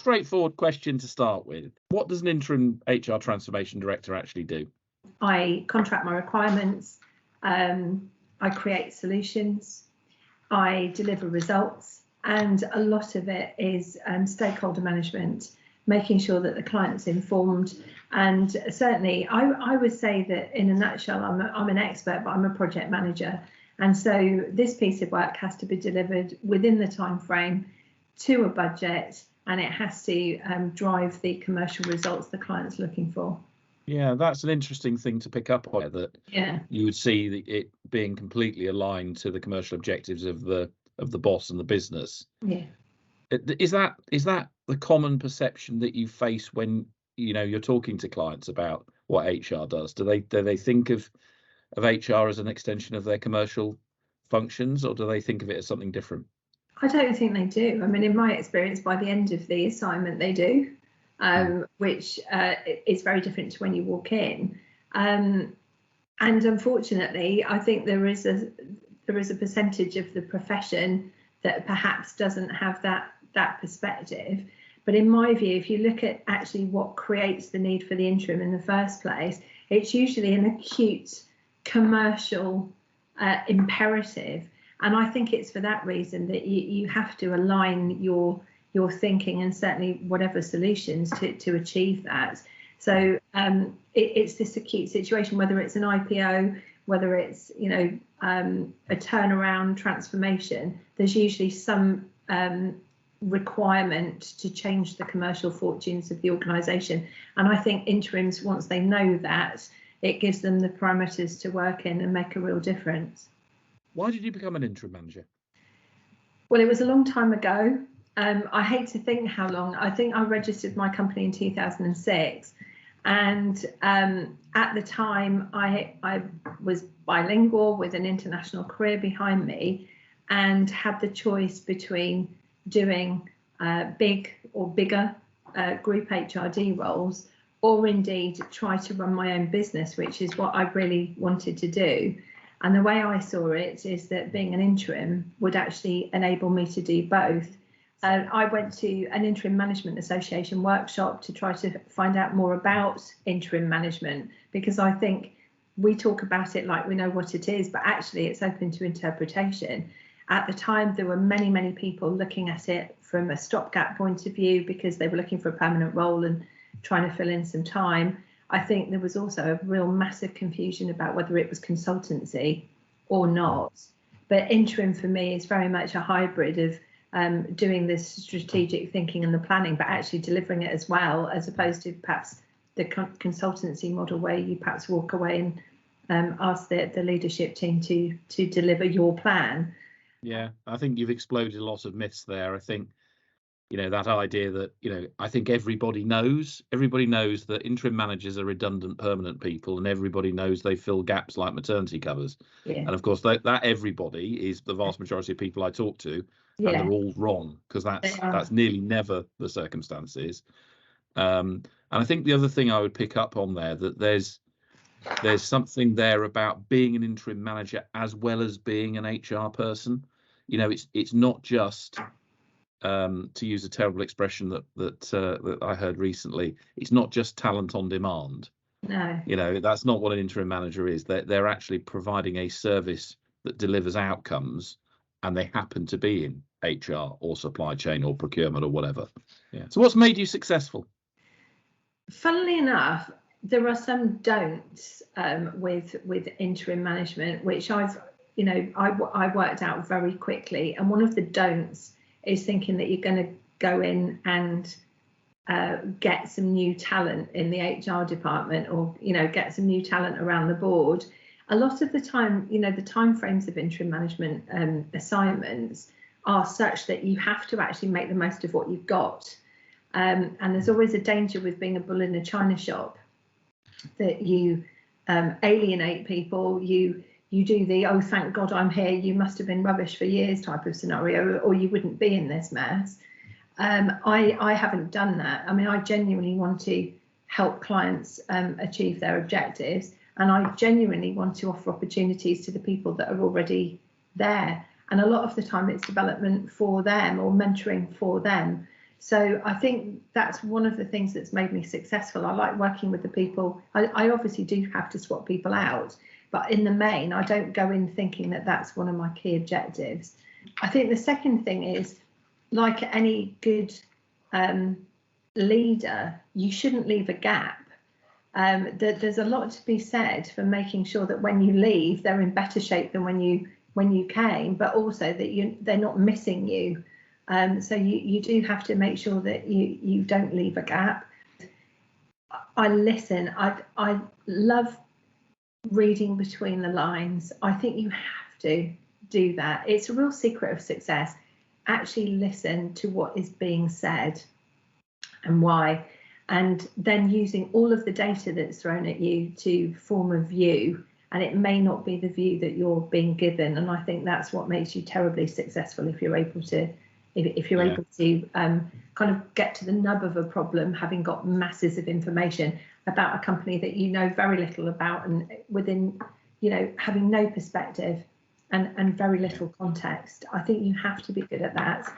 straightforward question to start with. What does an interim HR transformation director actually do? I contract my requirements, I create solutions, I deliver results, and a lot of it is stakeholder management, making sure that the client's informed. And certainly I would say that in a nutshell, I'm an expert, but I'm a project manager. And so this piece of work has to be delivered within the time frame to a budget, and it has to drive the commercial results the client's looking for. Yeah, that's an interesting thing to pick up on, that you would see it being completely aligned to the commercial objectives of the boss and the business. Yeah. Is that the common perception that you face when you're talking to clients about what HR does? Do they think of HR as an extension of their commercial functions, or do they think of it as something different? I don't think they do. I mean, in my experience, by the end of the assignment, they do, which is very different to when you walk in. And unfortunately, I think there is a percentage of the profession that perhaps doesn't have that perspective. But in my view, if you look at actually what creates the need for the interim in the first place, it's usually an acute commercial imperative. And I think it's for that reason that you have to align your thinking and certainly whatever solutions to achieve that. So it's this acute situation, whether it's an IPO, whether it's a turnaround transformation, there's usually some requirement to change the commercial fortunes of the organisation. And I think interims, once they know that, it gives them the parameters to work in and make a real difference. Why did you become an interim manager? Well, it was a long time ago. I hate to think how long. I think I registered my company in 2006. And at the time, I was bilingual with an international career behind me, and had the choice between doing big or bigger group HRD roles, or indeed try to run my own business, which is what I really wanted to do. And the way I saw it is that being an interim would actually enable me to do both. I went to an Interim Management Association workshop to try to find out more about interim management, because I think we talk about it like we know what it is, but actually it's open to interpretation. At the time, there were many, many people looking at it from a stopgap point of view because they were looking for a permanent role and trying to fill in some time. I think there was also a real massive confusion about whether it was consultancy or not. But interim for me is very much a hybrid of doing this strategic thinking and the planning, but actually delivering it as well, as opposed to perhaps the consultancy model where you perhaps walk away and ask the leadership team to deliver your plan. Yeah, I think you've exploded a lot of myths there. I think that idea that, I think everybody knows that interim managers are redundant permanent people, and everybody knows they fill gaps like maternity covers. Yeah. And of course, that everybody is the vast majority of people I talk to, and they're all wrong, because that's nearly never the circumstances. And I think the other thing I would pick up on there, that there's something there about being an interim manager as well as being an HR person. It's not just to use a terrible expression that I heard recently, it's not just talent on demand. No. That's not what an interim manager is. They're actually providing a service that delivers outcomes, and they happen to be in HR or supply chain or procurement or whatever. Yeah. So what's made you successful? Funnily enough, there are some don'ts with interim management, which I worked out very quickly. And one of the don'ts is thinking that you're going to go in and get some new talent in the HR department, or get some new talent around the board. A lot of the time, the timeframes of interim management assignments are such that you have to actually make the most of what you've got. And there's always a danger with being a bull in a china shop, that you alienate people, you do the, oh, thank God I'm here, you must have been rubbish for years type of scenario, or you wouldn't be in this mess. I haven't done that. I mean, I genuinely want to help clients achieve their objectives, and I genuinely want to offer opportunities to the people that are already there. And a lot of the time it's development for them or mentoring for them. So I think that's one of the things that's made me successful. I like working with the people. I obviously do have to swap people out, but in the main, I don't go in thinking that that's one of my key objectives. I think the second thing is, like any good leader, you shouldn't leave a gap. There's a lot to be said for making sure that when you leave, they're in better shape than when you came, but also that they're not missing you. So you do have to make sure that you don't leave a gap. I listen. I love reading between the lines. I think you have to do that. It's a real secret of success. Actually listen to what is being said and why, and then using all of the data that's thrown at you to form a view. And it may not be the view that you're being given. And I think that's what makes you terribly successful if you're able to able to kind of get to the nub of a problem, having got masses of information about a company that you know very little about, and within, having no perspective and very little context. I think you have to be good at that.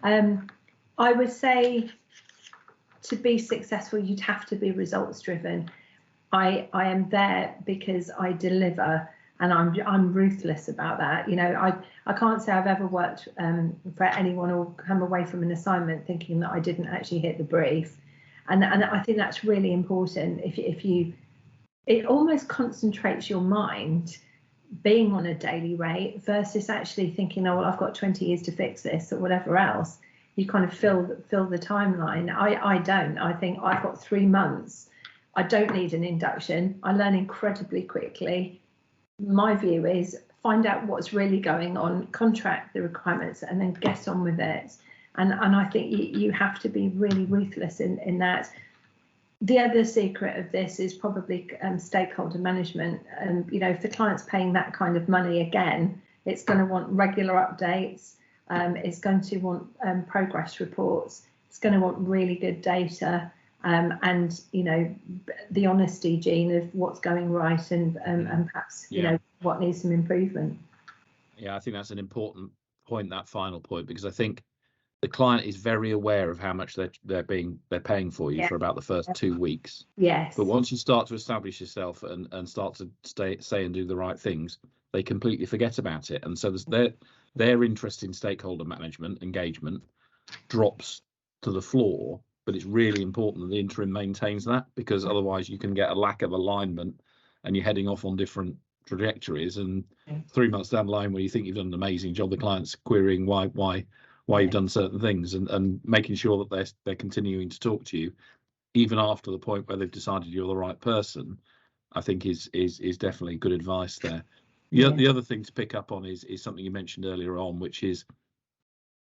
I would say to be successful, you'd have to be results driven. I am there because I deliver, and I'm ruthless about that. I can't say I've ever worked for anyone or come away from an assignment thinking that I didn't actually hit the brief, and I think that's really important. It almost concentrates your mind being on a daily rate versus actually thinking, oh well, I've got 20 years to fix this or whatever else. You kind of fill the timeline. I don't. I think I've got 3 months. I don't need an induction. I learn incredibly quickly. My view is find out what's really going on, contract the requirements, and then get on with it. And I think you have to be really ruthless in that. The other secret of this is probably stakeholder management. If the client's paying that kind of money, again, it's going to want regular updates. It's going to want progress reports. It's going to want really good data. And the honesty, Jean, of what's going right and perhaps what needs some improvement. Yeah, I think that's an important point, that final point, because I think the client is very aware of how much they're paying for you for about the first 2 weeks. Yes. But once you start to establish yourself and start to say and do the right things, they completely forget about it, and so their interest in stakeholder management engagement drops to the floor. But it's really important that the interim maintains that, because otherwise you can get a lack of alignment and you're heading off on different trajectories. And 3 months down the line, where you think you've done an amazing job, the client's querying why you've done certain things, and making sure that they're continuing to talk to you even after the point where they've decided you're the right person, I think is definitely good advice there. The other thing to pick up on is something you mentioned earlier on, which is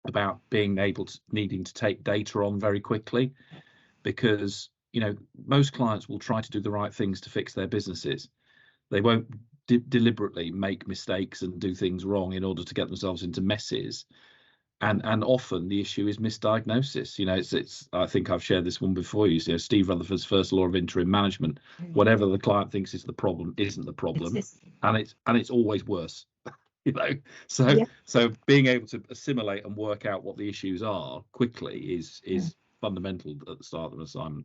about being able to needing to take data on very quickly, because most clients will try to do the right things to fix their businesses. They won't deliberately make mistakes and do things wrong in order to get themselves into messes, and often the issue is misdiagnosis. It's I think I've shared this one before. Steve Rutherford's first law of interim management: whatever the client thinks is the problem isn't the problem, and it's always worse. So being able to assimilate and work out what the issues are quickly is fundamental at the start of an assignment.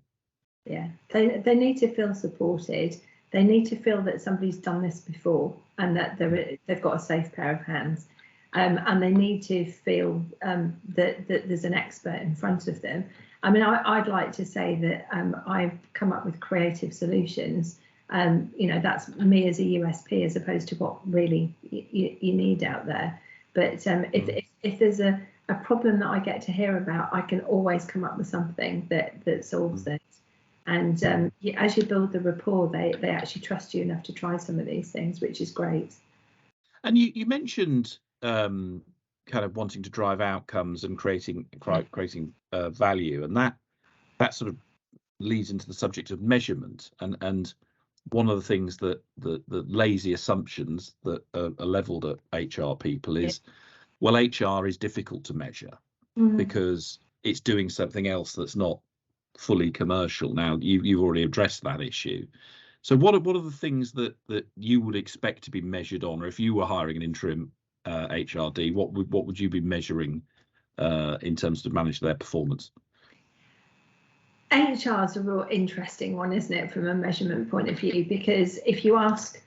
They need to feel supported. They need to feel that somebody's done this before and that they've got a safe pair of hands, and they need to feel that there's an expert in front of them. I mean, I'd like to say that I've come up with creative solutions. That's me as a USP as opposed to what really you need out there. But if there's a problem that I get to hear about, I can always come up with something that solves it. And as you build the rapport, they actually trust you enough to try some of these things, which is great. And you mentioned kind of wanting to drive outcomes and creating value, and that sort of leads into the subject of measurement. And one of the things that the lazy assumptions that are leveled at HR people is, well, HR is difficult to measure because it's doing something else that's not fully commercial. Now, you've already addressed that issue. So what are the things that you would expect to be measured on, or if you were hiring an interim HRD, what would you be measuring in terms of manage their performance? HR is a real interesting one, isn't it, from a measurement point of view? Because if you ask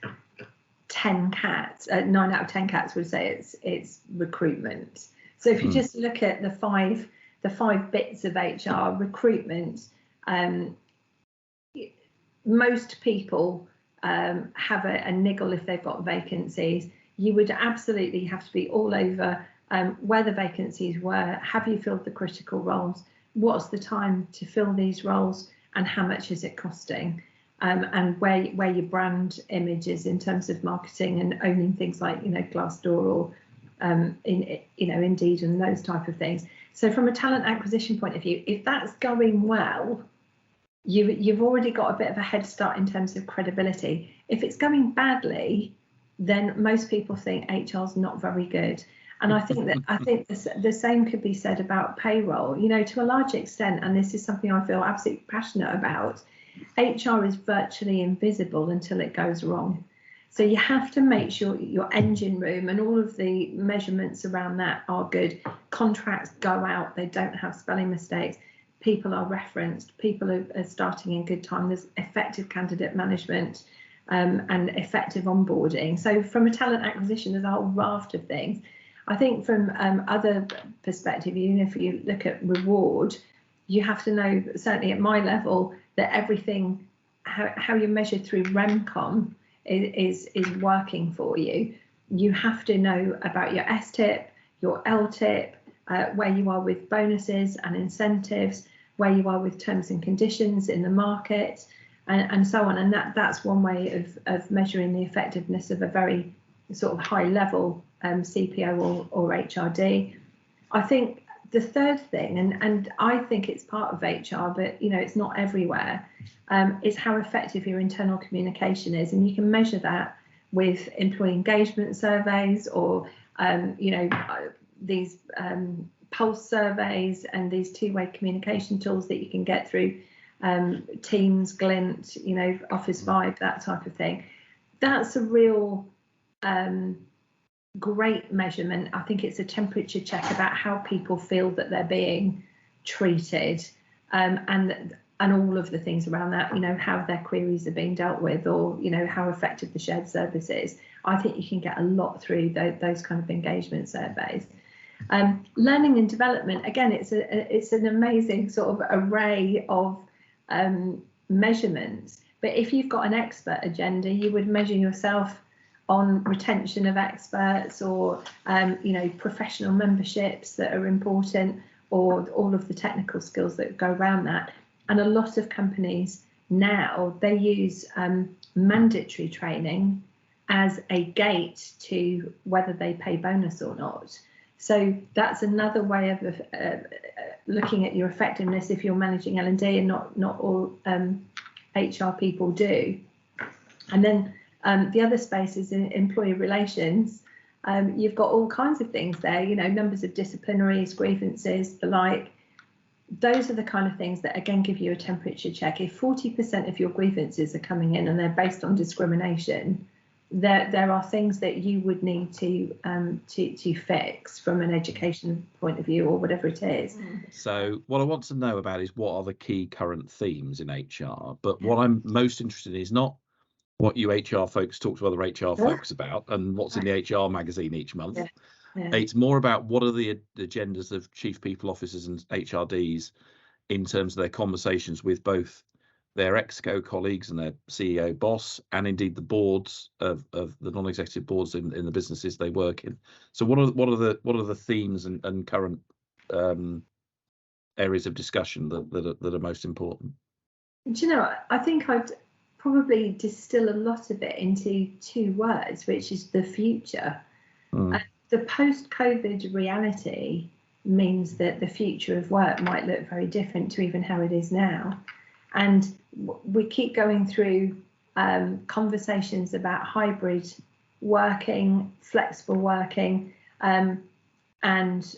10 cats, 9 out of 10 cats would say it's recruitment. So if you just look at the five bits of HR, recruitment, most people have a niggle if they've got vacancies. You would absolutely have to be all over where the vacancies were. Have you filled the critical roles? What's the time to fill these roles, and how much is it costing? And where your brand image is in terms of marketing and owning things like Glassdoor or Indeed and those type of things. So from a talent acquisition point of view, if that's going well, you've already got a bit of a head start in terms of credibility. If it's going badly, then most people think HR's not very good. And I think the same could be said about payroll. To a large extent, and this is something I feel absolutely passionate about, HR is virtually invisible until it goes wrong. So you have to make sure your engine room and all of the measurements around that are good. Contracts go out, they don't have spelling mistakes. People are referenced, people are starting in good time. There's effective candidate management and effective onboarding. So from a talent acquisition, there's a whole raft of things. I think from other perspective, if you look at reward, you have to know, certainly at my level, that everything, how you're measured through REMCOM is working for you. You have to know about your STIP, your LTIP, where you are with bonuses and incentives, where you are with terms and conditions in the market, and so on. And that's one way of measuring the effectiveness of a very sort of high level CPO or HRD. I think the third thing, and I think it's part of HR, but it's not everywhere, is how effective your internal communication is. And you can measure that with employee engagement surveys or these pulse surveys and these two-way communication tools that you can get through Teams, Glint, Office Vibe, that type of thing. That's a real great measurement. I think it's a temperature check about how people feel that they're being treated, and all of the things around that, how their queries are being dealt with, or how effective the shared service is. I think you can get a lot through those kind of engagement surveys. Learning and development, again, it's an amazing sort of array of measurements. But if you've got an expert agenda, you would measure yourself on retention of experts, or professional memberships that are important, or all of the technical skills that go around that. And a lot of companies now, they use mandatory training as a gate to whether they pay bonus or not. So that's another way of looking at your effectiveness if you're managing L&D, and not all HR people do. And then the other space is in employee relations. You've got all kinds of things there, numbers of disciplinaries, grievances, the like. Those are the kind of things that, again, give you a temperature check. If 40% of your grievances are coming in and they're based on discrimination, there are things that you would need to fix from an education point of view, or whatever it is. So what I want to know about is what are the key current themes in HR, but what I'm most interested in is not what you HR folks talk to other HR folks about and what's in the HR magazine each month. It's more about what are the agendas of chief people officers and HRDs in terms of their conversations with both their exco colleagues and their CEO boss, and indeed the boards of the non-executive boards in the businesses they work in. So what are the themes and current areas of discussion that are most important? Do you know, I think I'd probably distill a lot of it into two words, which is the future. The post-COVID reality means that the future of work might look very different to even how it is now. And we keep going through conversations about hybrid working, flexible working, and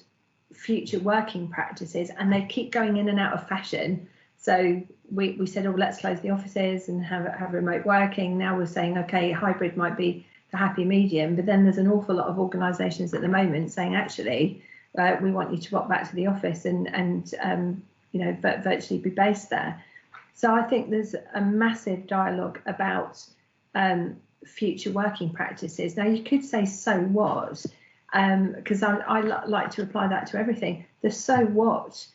future working practices, and they keep going in and out of fashion. So we said, let's close the offices and have remote working. Now we're saying, okay, hybrid might be the happy medium, but then there's an awful lot of organisations at the moment saying, actually, we want you to walk back to the office and virtually be based there. So I think there's a massive dialogue about future working practices. Now you could say, so what? Because I like to apply that to everything. The so what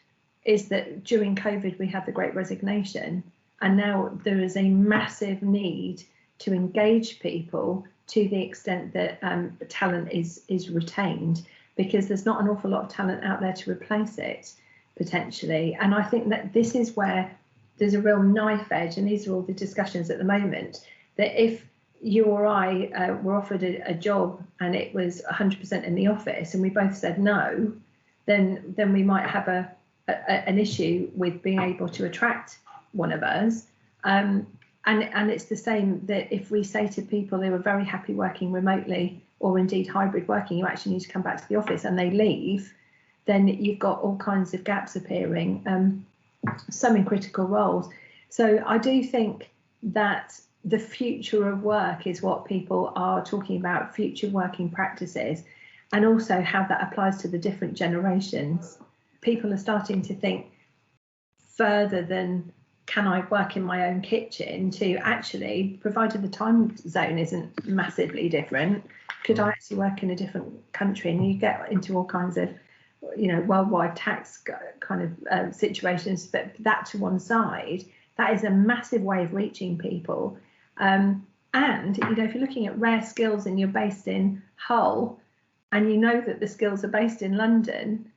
is that during COVID we had the Great Resignation, and now there is a massive need to engage people to the extent that talent is retained, because there's not an awful lot of talent out there to replace it potentially. And I think that this is where there's a real knife edge, and these are all the discussions at the moment, that if you or I were offered a job and it was 100% in the office and we both said no, then we might have an issue with being able to attract one of us. And it's the same that if we say to people they were very happy working remotely or indeed hybrid working, you actually need to come back to the office, and they leave, then you've got all kinds of gaps appearing, some in critical roles. So I do think that the future of work is what people are talking about, future working practices, and also how that applies to the different generations. People are starting to think further than, can I work in my own kitchen, to actually, provided the time zone isn't massively different, could I actually work in a different country? And you get into all kinds of, worldwide tax kind of situations, but that to one side, that is a massive way of reaching people. And, if you're looking at rare skills and you're based in Hull, and you know that the skills are based in London,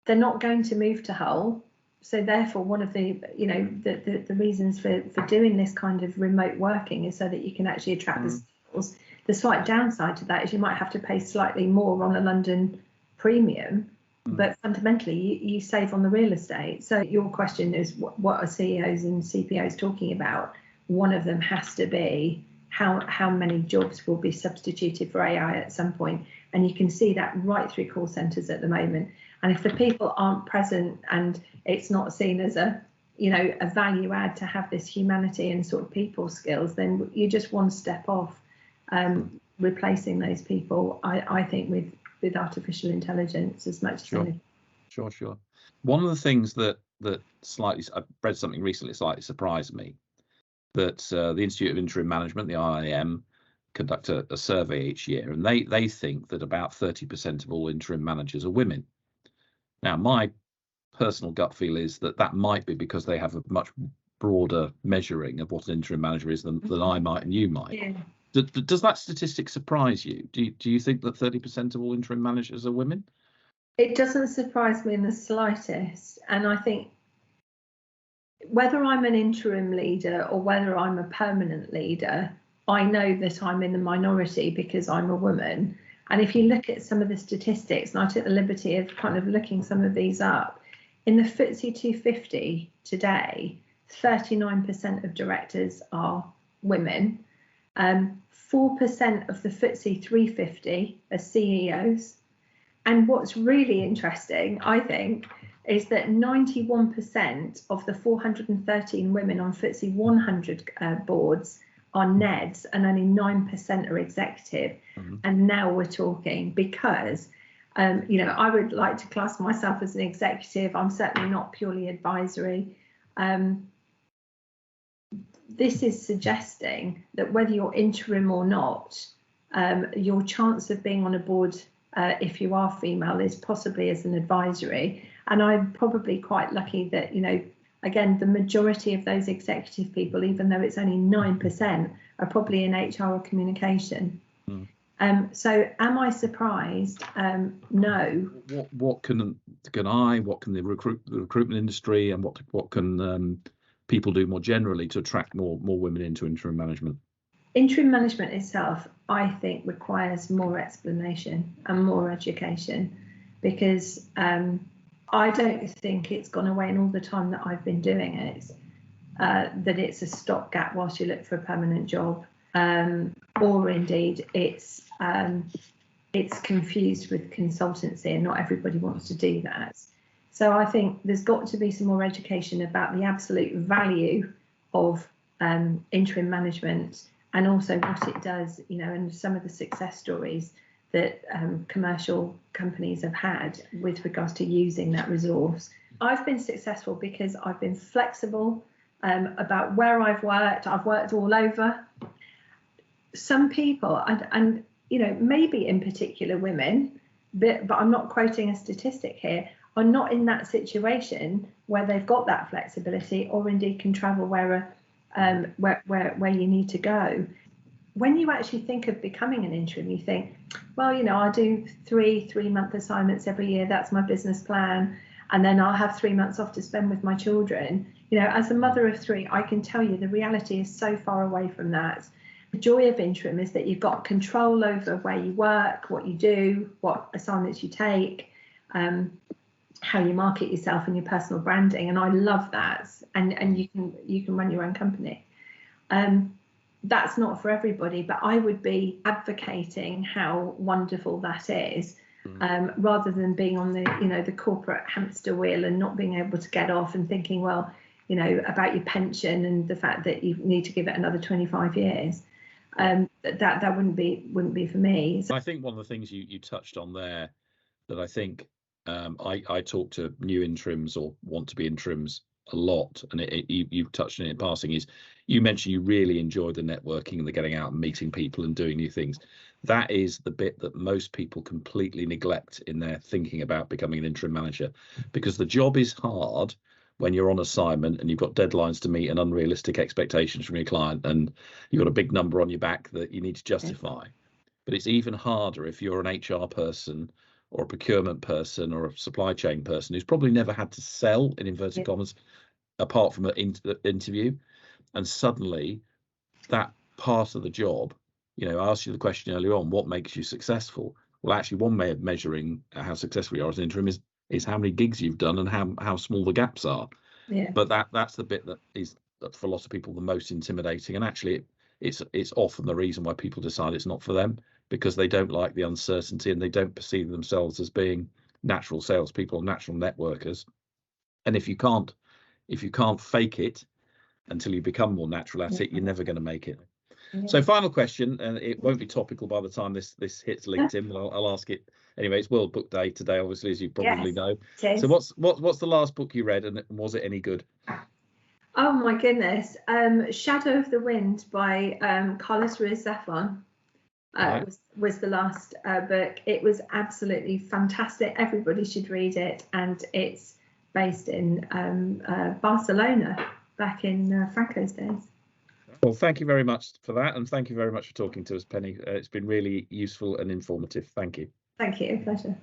they're not going to move to Hull. So therefore, one of the, the reasons for doing this kind of remote working is so that you can actually attract the skills. The slight downside to that is you might have to pay slightly more on a London premium, but fundamentally you save on the real estate. So your question is, what are CEOs and CPOs talking about? One of them has to be how many jobs will be substituted for AI at some point. And you can see that right through call centres at the moment. And if the people aren't present and it's not seen as a value add to have this humanity and sort of people skills, then you're just one step off replacing those people, I think, with artificial intelligence as much as anything. Sure. One of the things that slightly, I read something recently, slightly surprised me, that the Institute of Interim Management, the IIM, conduct a survey each year, and they think that about 30% of all interim managers are women. Now, my personal gut feel is that might be because they have a much broader measuring of what an interim manager is than I might and you might. Yeah. Does that statistic surprise you? Do you think that 30% of all interim managers are women? It doesn't surprise me in the slightest. And I think whether I'm an interim leader or whether I'm a permanent leader, I know that I'm in the minority because I'm a woman. And if you look at some of the statistics, and I took the liberty of kind of looking some of these up, in the FTSE 250 today, 39% of directors are women. 4% of the FTSE 350 are CEOs. And what's really interesting, I think, is that 91% of the 413 women on FTSE 100 boards are NEDs, and only 9% are executive. And now we're talking, because I would like to class myself as an executive. I'm certainly not purely advisory. This is suggesting that whether you're interim or not, your chance of being on a board, if you are female, is possibly as an advisory. And I'm probably quite lucky that, again, the majority of those executive people, even though it's only 9%, are probably in HR or communication. So am I surprised? No. What can the recruitment industry, and what can people do more generally to attract more women into interim management? Interim management itself, I think, requires more explanation and more education, because I don't think it's gone away in all the time that I've been doing it, that it's a stopgap whilst you look for a permanent job, or indeed it's confused with consultancy, and not everybody wants to do that. So I think there's got to be some more education about the absolute value of interim management, and also what it does, and some of the success stories that commercial companies have had with regards to using that resource. I've been successful because I've been flexible about where I've worked. I've worked all over. Some people, and you know, maybe in particular women, but I'm not quoting a statistic here, are not in that situation where they've got that flexibility, or indeed can travel where you need to go. When you actually think of becoming an interim, you think, well, you know, I do 3-month assignments every year. That's my business plan. And then I'll have 3 months off to spend with my children. You know, as a mother of 3, I can tell you the reality is so far away from that. The joy of interim is that you've got control over where you work, what you do, what assignments you take, how you market yourself and your personal branding. And I love that. And you can run your own company. That's not for everybody, but I would be advocating how wonderful that is, rather than being on the corporate hamster wheel and not being able to get off and thinking, well, you know, about your pension and the fact that you need to give it another 25 years. That wouldn't be for me. So I think one of the things you touched on there that I think I talk to new interims or want to be interims a lot, and you've touched on it in passing, is you mentioned you really enjoy the networking and the getting out and meeting people and doing new things. That is the bit that most people completely neglect in their thinking about becoming an interim manager, because the job is hard when you're on assignment and you've got deadlines to meet and unrealistic expectations from your client, and you've got a big number on your back that you need to justify. But it's even harder if you're an HR person or a procurement person or a supply chain person who's probably never had to sell, in inverted commas, apart from an interview. And suddenly that part of the job, you know, I asked you the question earlier on, what makes you successful? Well, actually, one way of measuring how successful you are as an interim is how many gigs you've done and how small the gaps are. Yeah. But that's the bit that is, for a lot of people, the most intimidating. And actually, it's often the reason why people decide it's not for them, because they don't like the uncertainty and they don't perceive themselves as being natural salespeople, natural networkers. And if you can't fake it until you become more natural at it, you're never going to make it. So final question, and it won't be topical by the time this hits LinkedIn, but I'll ask it anyway. It's World Book Day today, obviously, as you probably know. So what's the last book you read, and was it any good? Oh my goodness, Shadow of the Wind by Carlos Ruiz Zafón was the last book. It was absolutely fantastic. Everybody should read it, and it's based in Barcelona back in Franco's days. Well, thank you very much for that, and thank you very much for talking to us, Penny. It's been really useful and informative. Thank you. Thank you. Pleasure.